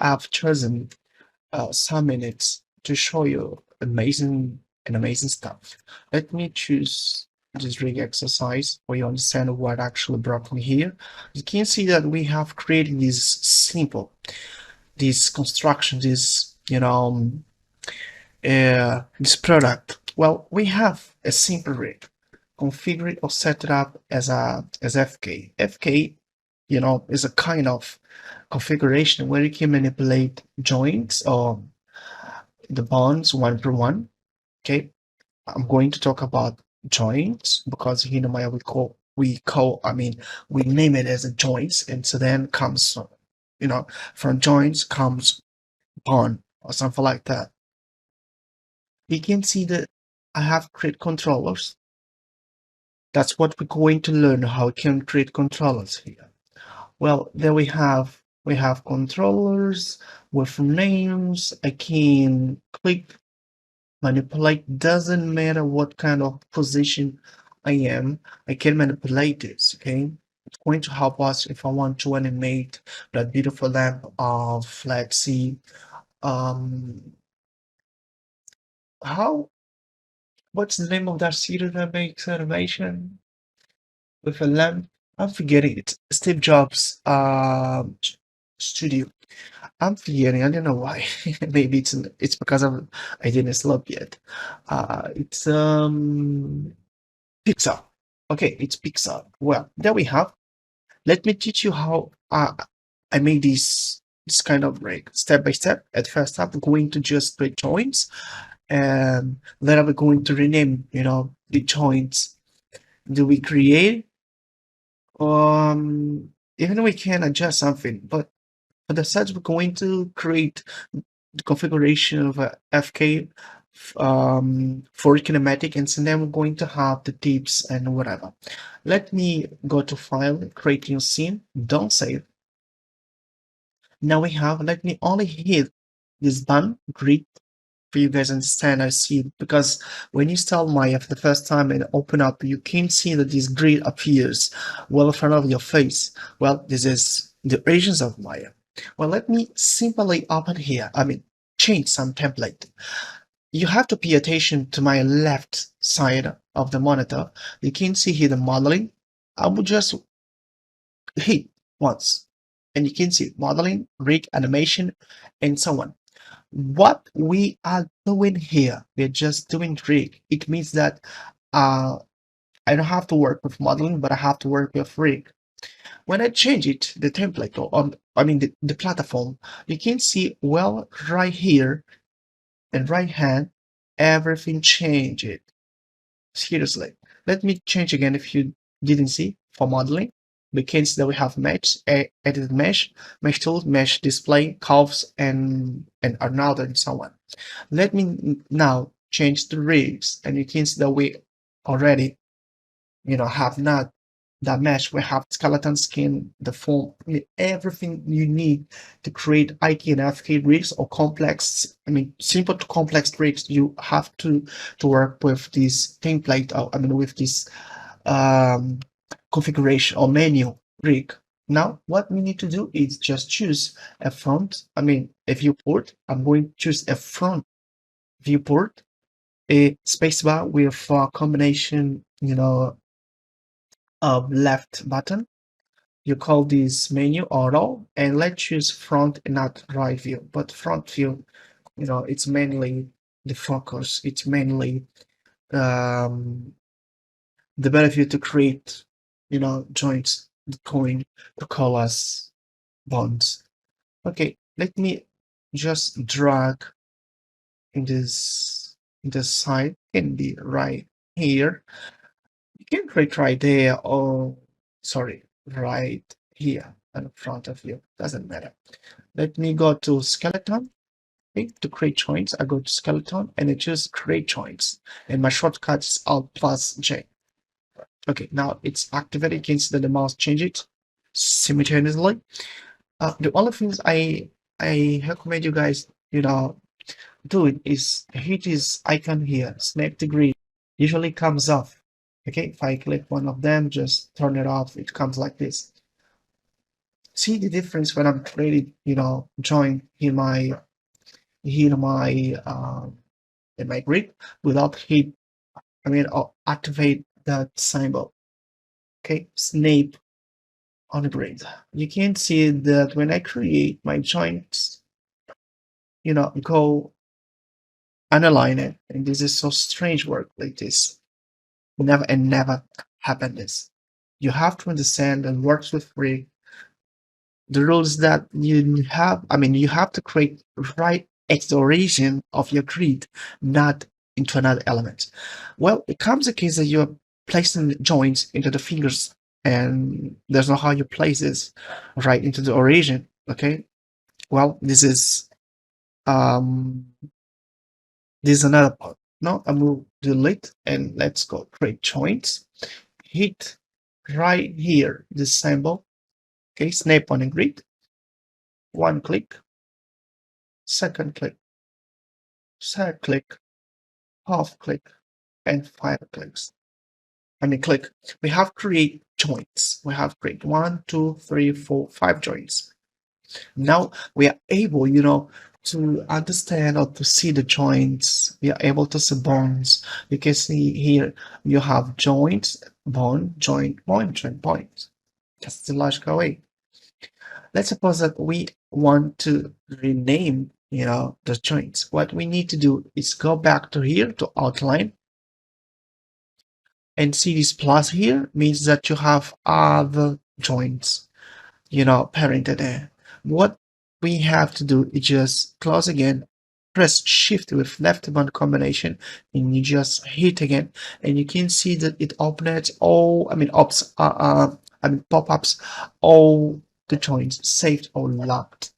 I've chosen some minutes to show you amazing stuff. Let me choose this rig exercise for you understand what actually brought me here. You can see that we have created this construction, this product. Well, we have a simple rig. Configure it or set it up as FK. FK, is a kind of configuration where you can manipulate joints or the bonds one per one. Okay, I'm going to talk about joints because here in Maya we name it as a joints, and so then comes from joints comes bond or something like that. You can see that I have create controllers. That's what we're going to learn how we can create controllers here. Well, there we have controllers with names. I can click manipulate. Doesn't matter what kind of position I am, I can manipulate this. Okay, it's going to help us if I want to animate that beautiful lamp of, let's see, how what's the name of that series that makes animation with a lamp? I'm forgetting it. Steve Jobs studio. I'm forgetting. I don't know why. Maybe it's because I didn't sleep yet. It's Pixar. Okay, it's Pixar. Well, there we have. Let me teach you how I made this kind of break step by step. At first, I'm going to just create joints, and then I'm going to rename, the joints. Do we create? Even we can adjust something, but for the sets, we're going to create the configuration of a FK for kinematic, and so then we're going to have the tips and whatever. Let me go to file, create new scene, don't save. Now let me only hit this button, grid, for you guys understand. I see, because when you install Maya for the first time and open up, you can see that this grid appears well in front of your face. Well, this is the regions of Maya. Well, let me simply open here. Change some template. You have to pay attention to my left side of the monitor. You can see here the modeling. I will just hit once, and you can see modeling, rig, animation, and so on. What we are doing here, we're just doing rig. It means that I don't have to work with modeling, but I have to work with rig. When I change it, the template, or the platform, you can see, well, right here and right hand, everything changed. Seriously. Let me change again if you didn't see. For modeling, we can see that we have mesh, edit mesh tool, mesh display, curves, and another, and so on. Let me now change the rigs, and you can see that we already, have not that mesh. We have skeleton skin, the form, everything you need to create IK and FK rigs or complex, simple to complex rigs. You have to work with this template, or with this configuration or menu rig. Now, what we need to do is just choose a front, a viewport. I'm going to choose a front viewport, a spacebar with a combination, of left button. You call this menu auto, and let's choose front and not right view. But front view, it's mainly the focus. It's mainly um, the better view to create, joints going to call us bonds. Okay, let me just drag in this side. Can be right here. You can create right there, or sorry, right here in front of you. Doesn't matter. Let me go to skeleton. Okay, to create joints, I go to skeleton and I choose create joints. And my shortcut is Alt plus J. Okay, now it's activated. You can see that the mouse change it simultaneously. The only things I recommend you guys, do it is hit this icon here, snap the grid. Usually comes off. Okay, if I click one of them, just turn it off. It comes like this. See the difference when I'm creating, join in my grid without hit. I'll activate that symbol. Okay, snap on the grid. You can see that when I create my joints, go and align it. And this is so strange work like this. Never happen this. You have to understand and works with free the rules that you have. You have to create right exploration of your grid, not into another element. Well, it comes a case that you're placing joints into the fingers, and there's no how you place this right into the origin. Okay. Well, um this is another part. Now I will delete and let's go create joints. Hit right here this symbol. Okay, snap on a grid. One click, second click, third click, half click, and five clicks. Click. We have create joints. We have create 1, 2, 3, 4, 5 joints. Now we are able, to understand or to see the joints. We are able to see bonds. You can see here you have joints, bond, joint, bond, joint, bond. That's the logical way. Let's suppose that we want to rename, the joints. What we need to do is go back to here to outline and see this plus here means that you have other joints, parented there. What we have to do is just close again, press shift with left button combination, and you just hit again, and you can see that it opens all, pop-ups all the joints saved or locked.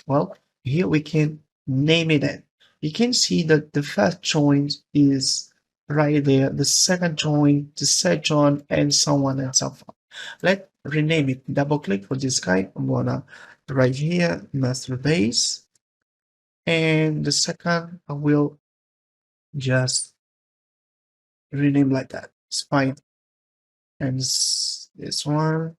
Well, here we can name it in. You can see that the first joint is right there, the second joint, the third joint, and so on and so forth. Let's rename it. Double click for this guy. I'm gonna right here, master base. And the second, I will just rename like that. It's fine. And this one,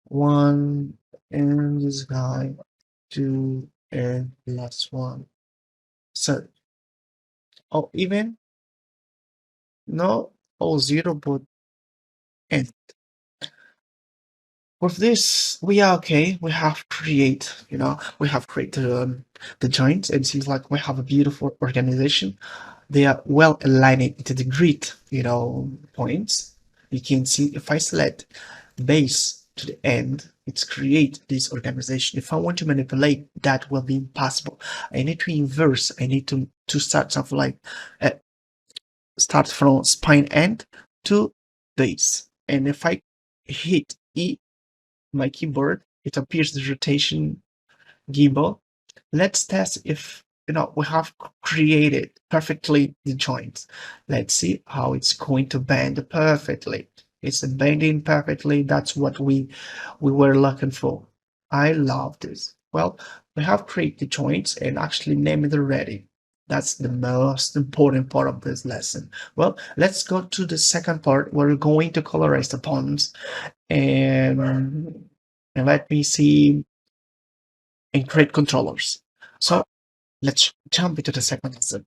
one, and this guy, two, and last one. So, oh, even no, oh, zero, but and with this, we are okay. We have we have created the joints, and it seems like we have a beautiful organization. They are well aligned into the grid, points. You can see if I select base to the end, it's create this organization. If I want to manipulate, that will be impossible. I need to inverse. I need to start something like uh, start from spine end to base. And if I hit E my keyboard, it appears the rotation gimbal. Let's test if we have created perfectly the joints. Let's see how it's going to bend perfectly. It's bending perfectly. That's what we were looking for. I love this. Well, we have created the joints and actually named it already. That's the most important part of this lesson. Well, let's go to the second part where we're going to colorize the bonds and let me see and create controllers. So let's jump into the second lesson.